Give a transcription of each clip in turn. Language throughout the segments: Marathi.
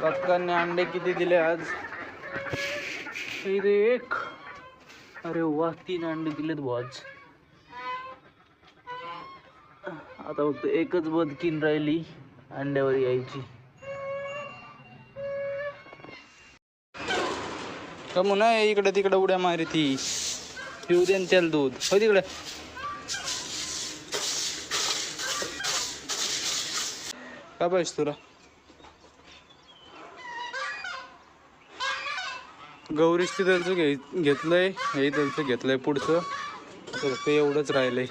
बदकांनी अंडे किती दिले आज? इथे एक. अरे वा, 3 अंडे दिलेत आज. आता फक्त एकच बदकीन राहिली अंड्यावर यायची. कमू नाही इकडे तिकडे उड्या मारी ती. पिऊ दे त्याला दूध. हो तिकडे. का पाहिजे तुला? गौरीच तिथलचं घेतलंय, हे इथलचं घेतलंय पुढचं. ते एवढंच राहिलंय.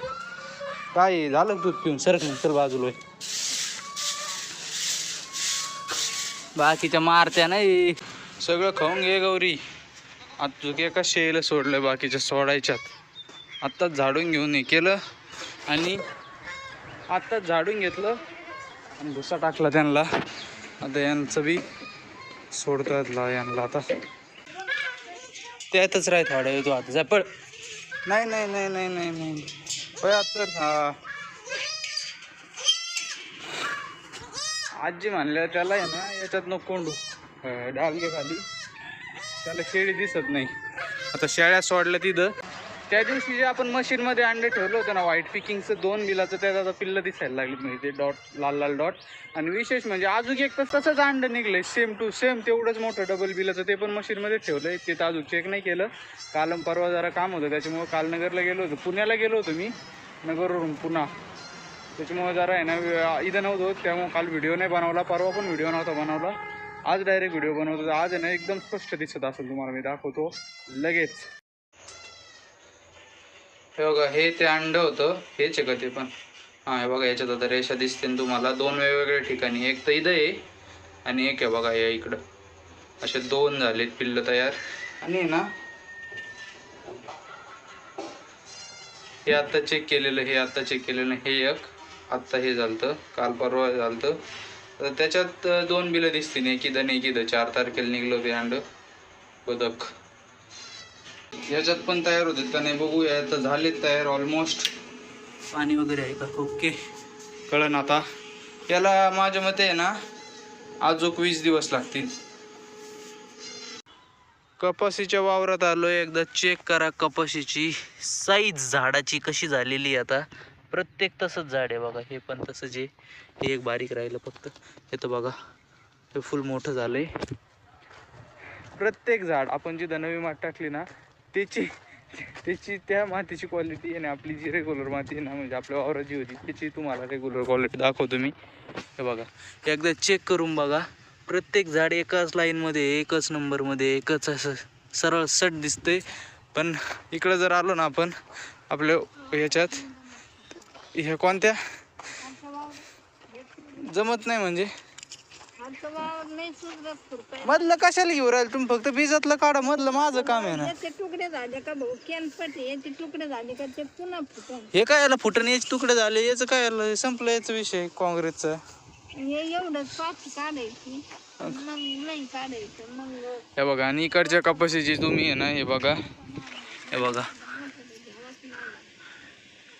काय झालं दूध पिऊन? सरक नंतर बाजूला. बाकीच्या मारत्या नाही. सगळं खाऊन घे गौरी. आता तुझे एका शेला सोडलंय, बाकीच्या सोडायच्यात. आत्ताच झाडून घेऊन हे केलं आणि आत्ताच झाडून घेतलं आणि भुसा टाकला त्यांना. आता यांचं बी सोडता यांना. आता त्यातच राह थोडा येतो. आता जा पळ. नाही नाही नाही नाही नाही नाही पळ आता. हा आजी म्हणल्या त्याला आहे ना याच्यात नको कोंडू, डालगे खाली. त्याला शेळी दिसत नाही. आता शेळ्या सोडल्या तिथं. त्या दिवशी जे आपण मशीनमध्ये अंडे ठेवलं होतं ना व्हाईट पिकिंगचं 2 बिलाचं, त्यात आता पिल्लं दिसायला लागली. म्हणजे ते डॉट, लाल लाल डॉट. आणि विशेष म्हणजे अजून एक तर तसंच अंडं निघलंय सेम टू सेम. तेवढंच मोठं डबल बिलाचं, ते पण मशीनमध्ये ठेवलंय. ते तर अजून चेक नाही केलं. काल परवा जरा काम होतं त्याच्यामुळं काल नगरला गेलो होतो. पुण्याला गेलो होतो मी, नगरवरून पुन्हा. त्याच्यामुळे जरा आहे ना इथं नव्हतो, त्यामुळे काल व्हिडिओ नाही बनवला. परवा पण व्हिडिओ नव्हता बनवला. आज डायरेक्ट व्हिडिओ बनवतो. आज आहे ना एकदम स्पष्ट दिसत असेल तुम्हाला, मी दाखवतो लगेच. हे बघा, हे ते अंड होतं. हेच आहे का ते पण? हां, हे बघा याच्यात आता रेषा दिसते तुम्हाला 2 वेगवेगळ्या ठिकाणी. एक तर इथं आहे आणि एक आहे बघा या इकडं. असे 2 झालेत पिल्लं तयार. आणि ना हे आत्ता चेक केलेलं, हे आत्ता चेक केलेलं. हे एक आत्ता हे झालं, काल परवा झालं. तर त्याच्यात 2 बिलं दिसतील. एक इथं एक इथं. 4 तारखेला निघलं होते अंड बदक. याच्यात पण तयार होते का नाही बघूया. तर झालेत तयार ऑलमोस्ट. पाणी वगैरे आहे का? ओके, कळन आता. याला माझ्या मते आहे ना अजून 20 दिवस लागतील. कपाशीच्या वावरात आलोय. एकदा चेक करा कपाशीची साईज झाडाची कशी झालेली. आता प्रत्येक तसंच झाड आहे बघा. हे पण तसंच आहे. हे एक बारीक राहिलं फक्त. हे तर बघा, हे फुल मोठं झालंय. प्रत्येक झाड आपण जी नवी माती टाकली ना त्याची त्या मातीची क्वालिटी आहे ना, आपली जी रेग्युलर माती आहे ना, म्हणजे आपल्या वावरात जी होती त्याची तुम्हाला रेग्युलर क्वालिटी दाखवतो मी. हे बघा, एकदा चेक करून बघा. प्रत्येक झाड एकाच लाईनमध्ये, एकच नंबरमध्ये, एकच असं सरळ सट दिसते. पण इकडं जर आलो ना आपण आपल्या ह्याच्यात, हे कोणत्या जमत नाही म्हणजे मधलं कशाला घेऊ राहील तुम्ही? फक्त भिजतलं काढा, मधलं माझं काम आहे ना. तुकडे झाले का भाऊ? याचे तुकडे झाले का ते पुन्हा फुटन. हे काय याला फुटण? याचे तुकडे झाले, याचं काय याला संपलं याचा विषय काँग्रेसचा. हे एवढंच पाच काढायची, नाही काढायचं मग. हे बघा, आणि इकडच्या कपाशीची तुम्ही आहे ना, हे बघा, हे बघा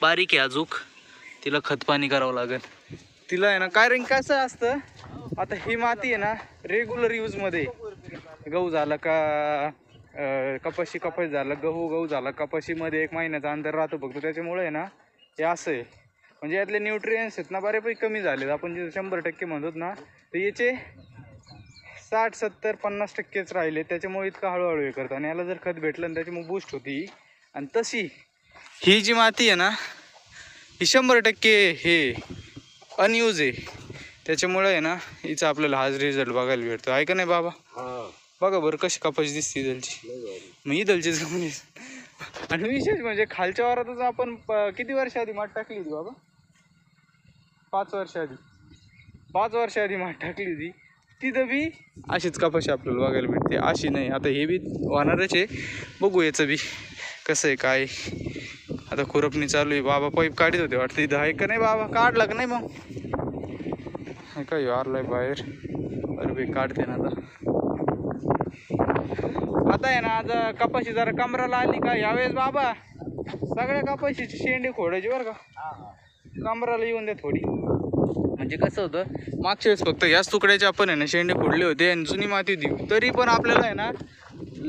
बारीक आहे अजूक. तिला खत पाणी करावं लागेल. तिला आहे ना कारण कसं असतं, आता ही माती आहे ना रेग्युलर यूजमध्ये, गहू झाला का कपाशी झालं, गहू झाला कपाशीमध्ये 1 महिन्याचा अंतर राहतो फक्त. त्याच्यामुळे आहे ना हे असं आहे. म्हणजे यातले न्यूट्रियन्स आहेत ना बऱ्यापैकी कमी झालेत. आपण जे 100% म्हणतो ना, तर याचे 60, 70, 50%च राहिले. त्याच्यामुळे इतकं हळूहळू हे करतं. आणि याला जर खत भेटलं ना त्याच्यामुळे बूस्ट होती. आणि तशी ही जी माती आहे ना ही 100% हे अनयूज आहे. त्याच्यामुळे आहे ना हिचा आपल्याला हाच रिझल्ट बघायला भेटतो. आहे का नाही बाबा? बघा बरं कशी कपाशी दिसते इथलची. मग इथलचीच म्हणजे. आणि विशेष म्हणजे खालच्या वारातच आपण किती वर्ष आधी माठ टाकली होती बाबा? 5 वर्ष आधी. 5 वर्ष आधी माठ टाकली होती. तिथं बी अशीच कपाशी आपल्याला बघायला भेटते. अशी नाही. आता हे बी होणारच आहे. बघू याचं बी कसं आहे काय. आता खुरपणी चालू आहे. बाबा पाईप काढत होते वाटतं इथं. आहे का नाही बाबा? काढला का नाही मग? हे काय आरलाय बाहेर. अरे बाई काढते ना आता आहे ना. आज कपाशी जरा कमराला आली का यावेळेस बाबा सगळ्या कपाशीची शेंडी खोडायची बरं का. कमराला येऊन द्या थोडी. म्हणजे कसं होतं, मागच्या वेळेस फक्त याच तुकड्याचे आपण आहे ना शेंडे फोडले होते आणि जुनी माती होती, तरी पण आपल्याला आहे ना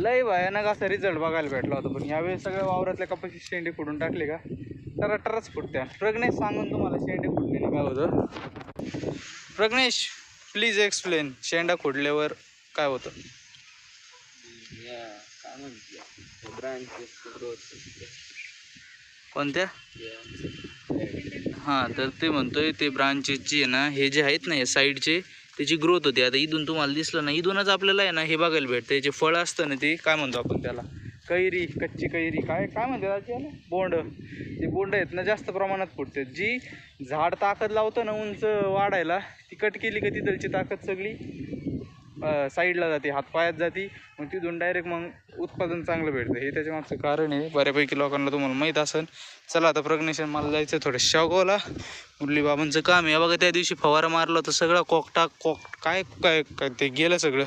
लय भयानक असा रिझल्ट बघायला भेटला होता. पण यावेळेस सगळ्या वावरातल्या कपाशी शेंडे फोडून टाकले का तर टरच फुटत्या. प्रज्ञेश सांगून तुम्हाला शेंडे फोडल्याने काय होतं. प्रज्ञेश प्लीज एक्सप्लेन, शेंडा फोडल्यावर काय होतं. कोणत्या? हां, तर ते म्हणतोय ते ब्रांचेसची आहे ना, हे जे आहेत ना या साईडचे त्याची ग्रोथ होती. आता इथून तुम्हाला दिसलं ना, इथूनच आपल्याला आहे ना हे बघायला भेटतं. याचे फळ असतं ना, ते काय म्हणतो आपण त्याला, कैरी, कच्ची कैरी, काय काय म्हणतात त्याला, बोंड. ते बोंड आहेत ना जास्त प्रमाणात फुटतात. जी झाड ताकद लावतं ना उंच वाढायला, ती कट केली का तिथलची ताकद सगळी साईडला जाते, हातपायात जाते. मग तिथून डायरेक्ट मग उत्पादन चांगलं भेटतं. हे त्याच्या मागचं कारण आहे. बऱ्यापैकी लोकांना तुम्हाला माहीत असेल. चला आता प्रज्ञेशन मला जायचं थोडं शेवगावला, मुरली बाबांचं काम आहे. बघा त्या दिवशी फवारा मारला तर सगळं काय काय काय ते गेलं सगळं.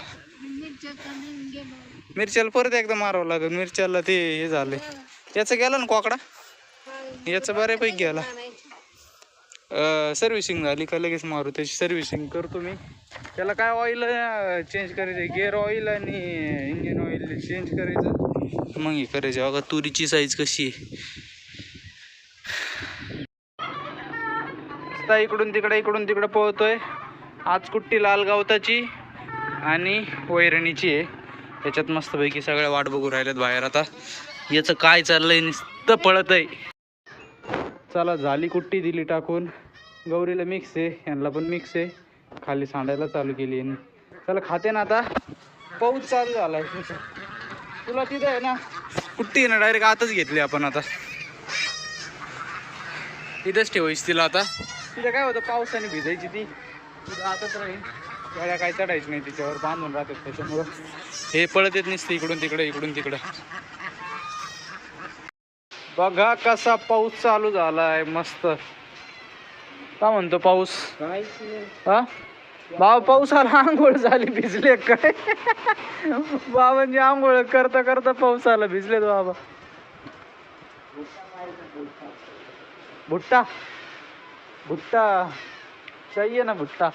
मिरच्याला परत एकदा मारावं लागेल. मिरच्याला ते हे झालं, याचं गेलं ना कोकडा, याचं बऱ्यापैकी गेला. सर्व्हिसिंग झाली का लगेच मारू. त्याची सर्व्हिसिंग करतो मी. त्याला काय ऑइल चेंज करायचं, गिअर ऑइल आणि इंजिन ऑइल चेंज करायचं, मग हे करायचं. बघा तुरीची साईज कशी आहे. इकडून तिकडे पळतोय. आज कुट्टी लाल गवताची आणि वैरणीची आहे. त्याच्यात मस्तपैकी सगळ्या वाट बघू राहिल्यात बाहेर. आता याचं काय चाललंय, नुसतं पळत आहे. चला झाली कुट्टी, दिली टाकून. गौरीला मिक्स आहे, यांना पण मिक्स आहे. खाली सांडायला चालू केली आहे. चला खाते ना आता. पाऊस चालू झालाय. तुला तिथं आहे ना कुट्टी आहे ना डायरेक्ट आतच घेतली आपण. आता इथंच ठेवायची तिला. आता तिथं काय होतं, पावसाने भिजायची ती तिथं आतच राहील. गाड्या काय चढायची नाही, तिच्यावर बांधून राहतात. त्याच्यामुळं हे पळत येत नसते इकडून तिकडं. बघा कसा पाऊस चालू झालाय, मस्त. का म्हणतो पाऊस, हा बाबा पाऊस आला, आंघोळ झाली, भिजले काय बाबांची आंघोळ करता करता पाऊस आला, भिजलेत बाबा. भुट्टा चाहिए ना, भुट्टा.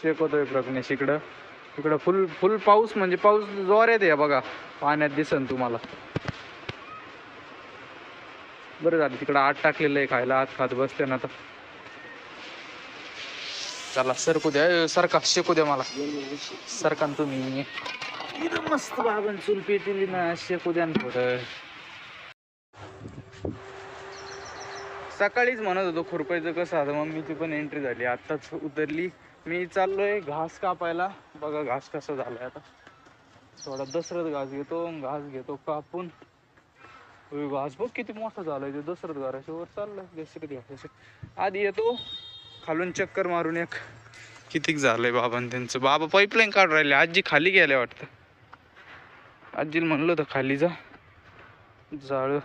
शेकवतोय प्रज्ञेश इकडं फुल पाऊस, म्हणजे पाऊस जोरात आहे बघा. पाण्यात दिसन तुम्हाला. बरं झालं तिकडं आत टाकलेलं आहे खायला, आत खात बसते ना आता. चला सरकू द्या, सरका शेकू द्या मला, सरका तुम्ही. इथं मस्त बाबन चूल पेटली ना, शेकू द्या ना थोडं. सकाळीच म्हणत होतो खुरपायचं कसं. आता मम्मीची पण एंट्री झाली, आत्ताच उतरली. मी चाललोय घास कापायला. बघा घास कसा झालाय आता. थोडा दसरथ घास घेतो कापून. घास बघ किती मोठा झालाय. ते दसरथ घराच्या वर चाललाय दसरथ घासाच्या. आधी येतो खालून चक्कर मारून एक, कितीक झालंय बाबांनी त्यांचं. बाबा पाईपलाईन काढून राहिले. आजी खाली गेल्या वाटतं. आजीला म्हणलं होतं खाली जा, जाळ.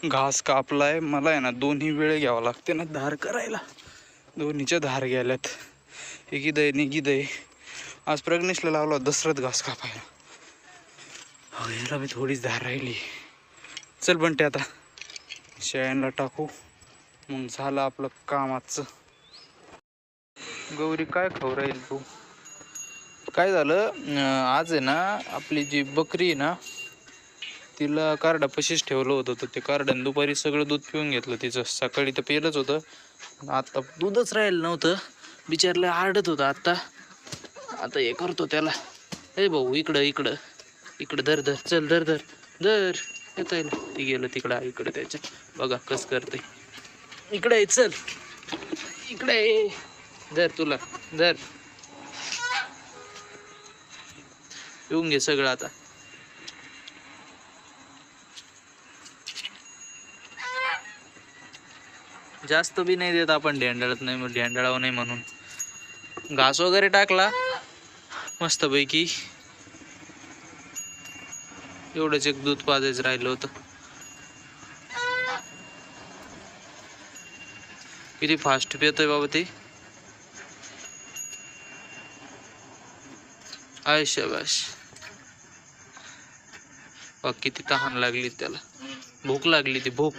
घास कापलाय. मला आहे ना दोन्ही वेळ घ्यावं लागते ना धार करायला. दोन्हीच्या धार गेल्यात, निगिदय. आज प्रज्ञेशला लावला दसरथ घास कापायला. याला मी थोडीच धार राहिली. चल बनते आता शेळ्यांना टाकू, मग झालं आपलं काम आजचं. गौरी काय खाऊ राहील तू. काय झालं आज आहे ना, आपली जी बकरी आहे ना तिला कार्डापाशीच ठेवलं होतं. तर ते कार्डाने दुपारी सगळं दूध पिऊन घेतलं तिचं. सकाळी तर पेलच होतं, आता दूधच राहिलं नव्हतं. बिचारला आरडत होतं. आता हे करतो त्याला. हे भाऊ इकडं धर चल, धर येता येईल. ती गेलं तिकडं इकडं त्याच्या. बघा कस करते. इकडे चल, इकडे धर, तुला धर. येऊन घे सगळं आता. जास्त बी नाही देत आपण, ढेंडाळत नाही, मग ढेंडाळावं नाही म्हणून. घास वगैरे टाकला मस्तपैकी. एवढंच एक दूध पाजायचं राहिलं होतं. किती फास्ट पितोय बाबा ते. आय शाबाश. किती तहान लागली त्याला, भूक लागली ती भूक.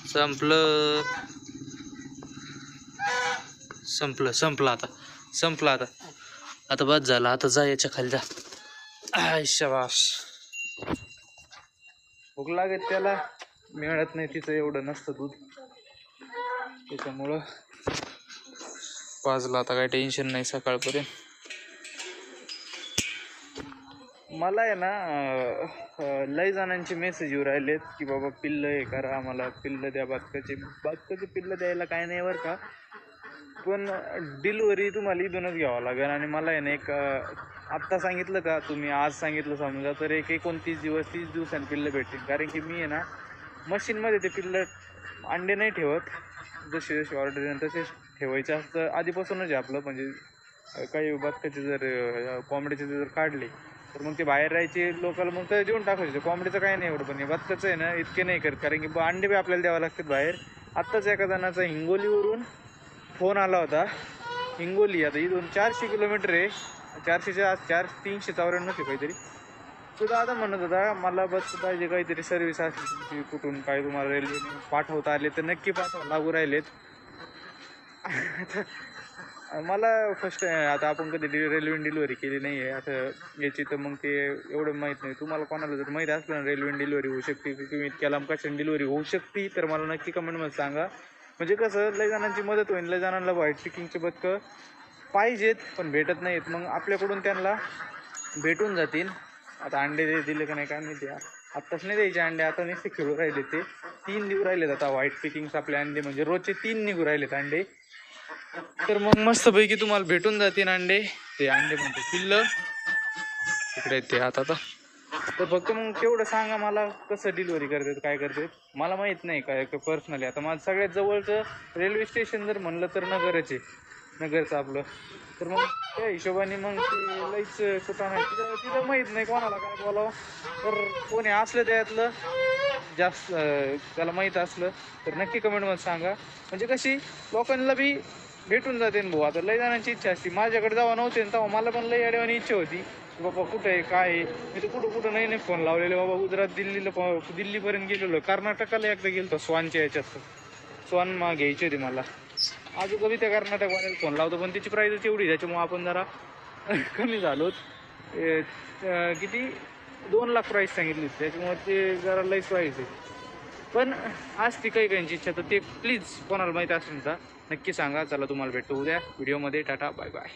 संपलं संपलं संपलं आता संपलं आता. आता बस झालं, आता जा याच्या खाली जा. शाबास. भूक लागत त्याला, मिळत नाही तिचं एवढं नसतं दूध, त्याच्यामुळं पाजला. आता काही टेन्शन नाही सकाळपर्यंत. मला आहे ना लय जणांचे मेसेज येऊ राहिलेत की बाबा पिल्लं हे करा, आम्हाला पिल्लं द्या, बादकाचे पिल्लं द्यायला काय नाही बरं का, पण डिलिव्हरी तुम्हाला इथूनच घ्यावं लागेल. आणि मला आहे ना एक आत्ता सांगितलं का तुम्ही, आज सांगितलं समजा, तर एक 29 दिवस 30 दिवसांनी पिल्लं भेटतील. कारण की मी आहे ना मशीनमध्ये ते पिल्लं अंडे नाही ठेवत, जसे जसे ऑर्डर येईल तसेच ठेवायचं असतं आधीपासूनच आहे आपलं. म्हणजे काही बादकाचे जर कोंबड्याचे जर काढले तर मग ते बाहेर राहायचे लोकल, मग तर देऊन टाकायचे. कोंबडीचं काही नाही एवढं, पण हे बादकाचं आहे ना इतके नाही करत, कारण की अंडे बी आपल्याला द्यावं लागतात बाहेर. आत्ताच एका जणाचा हिंगोलीवरून फोन आला होता. हिंगोली आता इथून 400 किलोमीटर आहे, 400च्या 394 काहीतरी. तो दादा म्हणत होता मला बस पाहिजे, काहीतरी सर्व्हिस असली कुठून काय तुम्हाला रेल्वेने पाठवता आले तर नक्की पाठवा, लागू राहिलेत. मला फर्स्ट आता आपण कधी रेल्वे डिलिव्हरी केली नाही आहे आता याची, तर मग ते एवढं माहीत नाही. तुम्हाला कोणाला जर माहीत असलं ना रेल्वे डिलिव्हरी होऊ शकते, तुम्ही इतक्या लांब कशाने डिलिव्हरी होऊ शकते, तर मला नक्की कमेंटमध्ये सांगा. म्हणजे कसं लय जणांची मदत होईल. लय जणांना व्हाईट पिकिंगचे बदकं पाहिजेत पण भेटत नाहीत, मग आपल्याकडून त्यांना भेटून जातील. आता अंडे दिले का नाही काय माहिती, आत्ताच नाही द्यायचे अंडे, आता नुसते खेळू राहिले. ते 3 दिवस राहिलेत आता व्हाईट पिकिंग्स आपले अंडे, म्हणजे रोजचे 3 निघू राहिलेत अंडे. तर मग मस्तपैकी तुम्हाला भेटून जातील अंडे. ते अंडे म्हणते पिल्लं तिकडे ते आता तर फक्त मग तेवढं सांगा मला कसं डिलिव्हरी करतात काय करतात, मला माहीत नाही काय पर्सनली. आता माझं सगळ्यात जवळचं रेल्वे स्टेशन जर म्हणलं तर नगरच आहे, नगरचं आपलं. तर मग त्या हिशोबाने मग ते लईच कुठं नाही, तिथं माहीत नाही कोणाला काय बोलावं. तर कोणी असलं त्यातलं जास्त त्याला माहीत असलं तर नक्की कमेंटमध्ये सांगा. म्हणजे कशी लोकांना बी भेटून जाते ना भाऊ. आता लय जणांची इच्छा असते, माझ्याकडे जेव्हा नव्हते तेव्हा मला पण लय अडवाणी इच्छा होती की बाबा कुठं आहे काय आहे. मी तर कुठं नाही फोन लावलेले बाबा. गुजरात दिल्लीपर्यंत गेलेलो, कर्नाटकाला एकदा गेलो स्वानच्या याच्यात. स्वान घ्यायची होती मला. अजून कधी त्या कर्नाटकवाल्याला फोन लावतो पण त्याची प्राईजच एवढी, त्याच्यामुळे आपण जरा कमी झालो. किती 2 लाख प्राईस सांगितली, त्याच्यामुळे ते जरा लईच प्राईस आहे. पण आज ती काही काहींची इच्छा, तर ते प्लीज कोणाला माहीत असेल तर नक्की सांगा. चला तुम्हाला भेटतो उद्या व्हिडिओमध्ये. Tata bye bye.